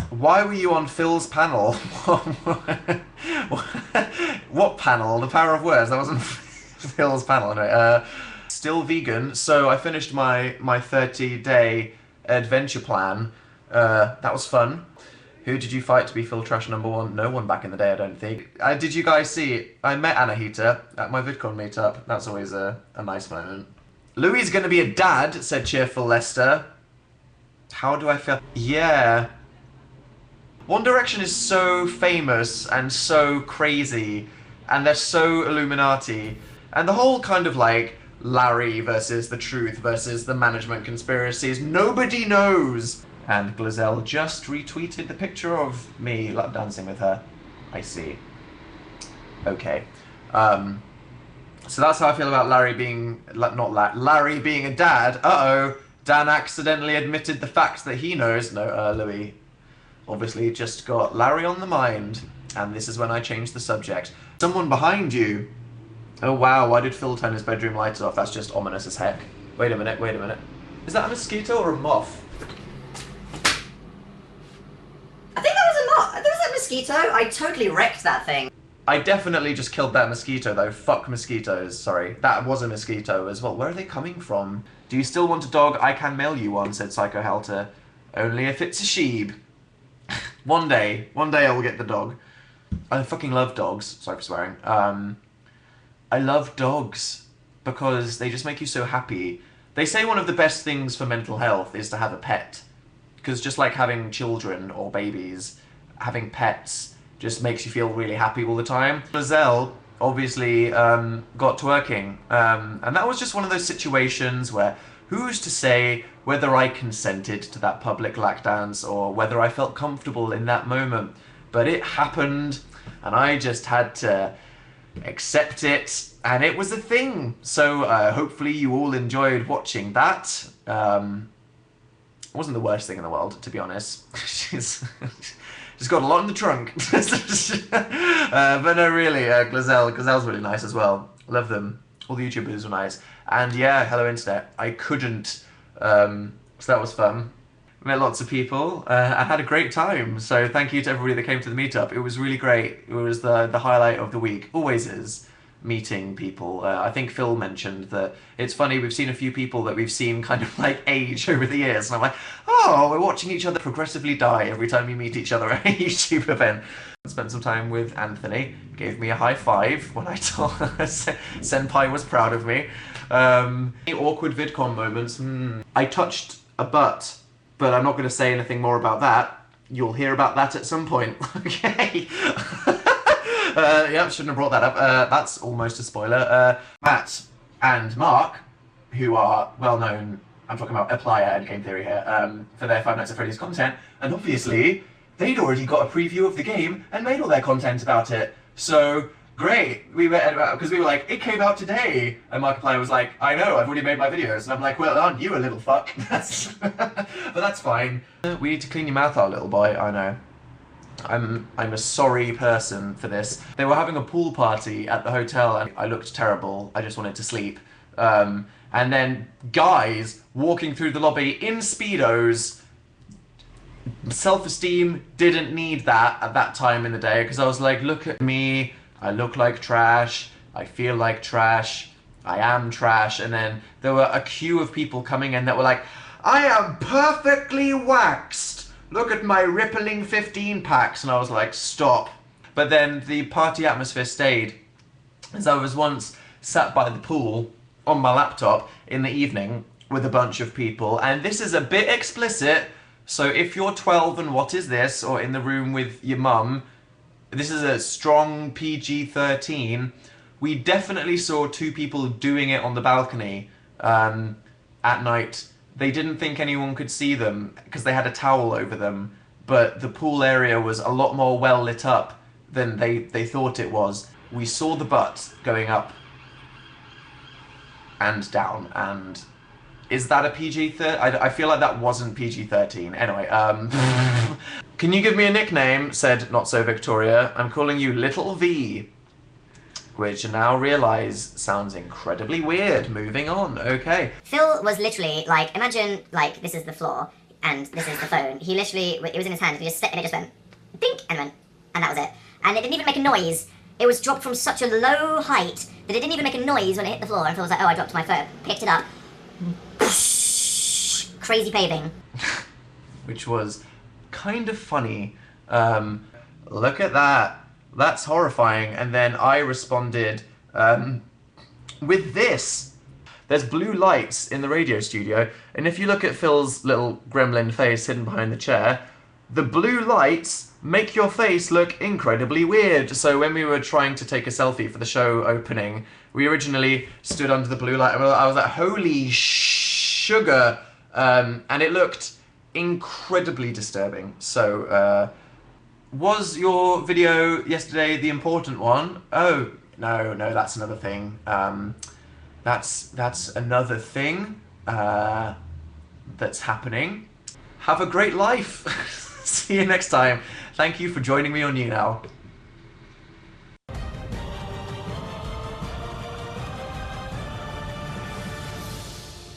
Why were you on Phil's panel? What panel? The Power of Words. That wasn't Phil's panel. Anyway, still vegan. So I finished my 30-day adventure plan. That was fun. Who did you fight to be Phil Trash #1? No one back in the day, I don't think. Did you guys see? I met Anahita at my VidCon meetup. That's always a nice moment. Louis gonna be a dad, said Cheerful Lester. How do I feel? Yeah. One Direction is so famous and so crazy, and they're so Illuminati, and the whole kind of like Larry versus the truth versus the management conspiracies, nobody knows. And Glazelle just retweeted the picture of me lap dancing with her. I see. Okay. So that's how I feel about Larry being Larry being a dad. Uh-oh. Dan accidentally admitted the facts that he knows. No, Louis obviously just got Larry on the mind, and this is when I changed the subject. Someone behind you. Oh wow, why did Phil turn his bedroom lights off? That's just ominous as heck. Wait a minute. Is that a mosquito or a moth? I think that was a moth. There was a mosquito. I totally wrecked that thing. I definitely just killed that mosquito though. Fuck mosquitoes, sorry. That was a mosquito as well. Where are they coming from? Do you still want a dog? I can mail you one, said Psycho Helter. Only if it's a sheep. One day I will get the dog. I fucking love dogs. Sorry for swearing. I love dogs because they just make you so happy. They say one of the best things for mental health is to have a pet. Because just like having children or babies, having pets just makes you feel really happy all the time. Lizelle obviously got twerking, and that was just one of those situations where who's to say whether I consented to that public lap dance or whether I felt comfortable in that moment. But it happened, and I just had to accept it, and it was a thing. So hopefully you all enjoyed watching that. It wasn't the worst thing in the world, to be honest. She's got a lot in the trunk. But no, really, Glazelle's really nice as well. Love them. All the YouTubers were nice. And yeah, hello internet. I couldn't, so that was fun. Met lots of people. I had a great time. So thank you to everybody that came to the meetup. It was really great. It was the highlight of the week. Always is. Meeting people. I think Phil mentioned that it's funny, we've seen a few people that we've seen kind of like age over the years, and I'm like, oh, we're watching each other progressively die every time we meet each other at a YouTube event. I spent some time with Anthony, gave me a high five when I told Senpai was proud of me. Awkward VidCon moments. I touched a butt, but I'm not going to say anything more about that. You'll hear about that at some point. Okay. Yeah, shouldn't have brought that up. That's almost a spoiler. Matt and Mark, who are well known, I'm talking about Applier and Game Theory here, for their Five Nights at Freddy's content, and obviously they'd already got a preview of the game and made all their content about it. So great, we were because we were like, it came out today, and Markiplier was like, I know, I've already made my videos, and I'm like, well, aren't you a little fuck? But that's fine. We need to clean your mouth out, little boy. I know. I'm a sorry person for this. They were having a pool party at the hotel, and I looked terrible. I just wanted to sleep. And then guys walking through the lobby in Speedos. Self-esteem didn't need that at that time in the day, because I was like, look at me, I look like trash, I feel like trash, I am trash. And then there were a queue of people coming in that were like, I am perfectly waxed, look at my rippling 15 packs. And I was like, stop. But then the party atmosphere stayed, as I was once sat by the pool on my laptop in the evening with a bunch of people, and this is a bit explicit, so if you're 12 and what is this, or in the room with your mum, this is a strong PG-13. We definitely saw two people doing it on the balcony at night. They didn't think anyone could see them because they had a towel over them, but the pool area was a lot more well lit up than they thought it was. We saw the butt going up and down, and is that a PG-13? I feel like that wasn't PG-13. Anyway, can you give me a nickname? Said Not So Victoria. I'm calling you Little V, which I now realise sounds incredibly weird. Moving on, okay. Phil was literally like, imagine like this is the floor, and this is the phone. He literally, it was in his hand, and he just and it just went, dink, and went, and that was it. And it didn't even make a noise. It was dropped from such a low height that it didn't even make a noise when it hit the floor, and Phil was like, oh, I dropped my phone. Picked it up. Crazy paving. Which was kind of funny. Look at that. That's horrifying. And then I responded with this. There's blue lights in the radio studio, and if you look at Phil's little gremlin face hidden behind the chair, the blue lights make your face look incredibly weird. So when we were trying to take a selfie for the show opening, we originally stood under the blue light, and I was like, holy sugar, and it looked incredibly disturbing. So, was your video yesterday the important one? Oh, no, that's another thing. That's another thing that's happening. Have a great life. See you next time. Thank you for joining me on YouNow.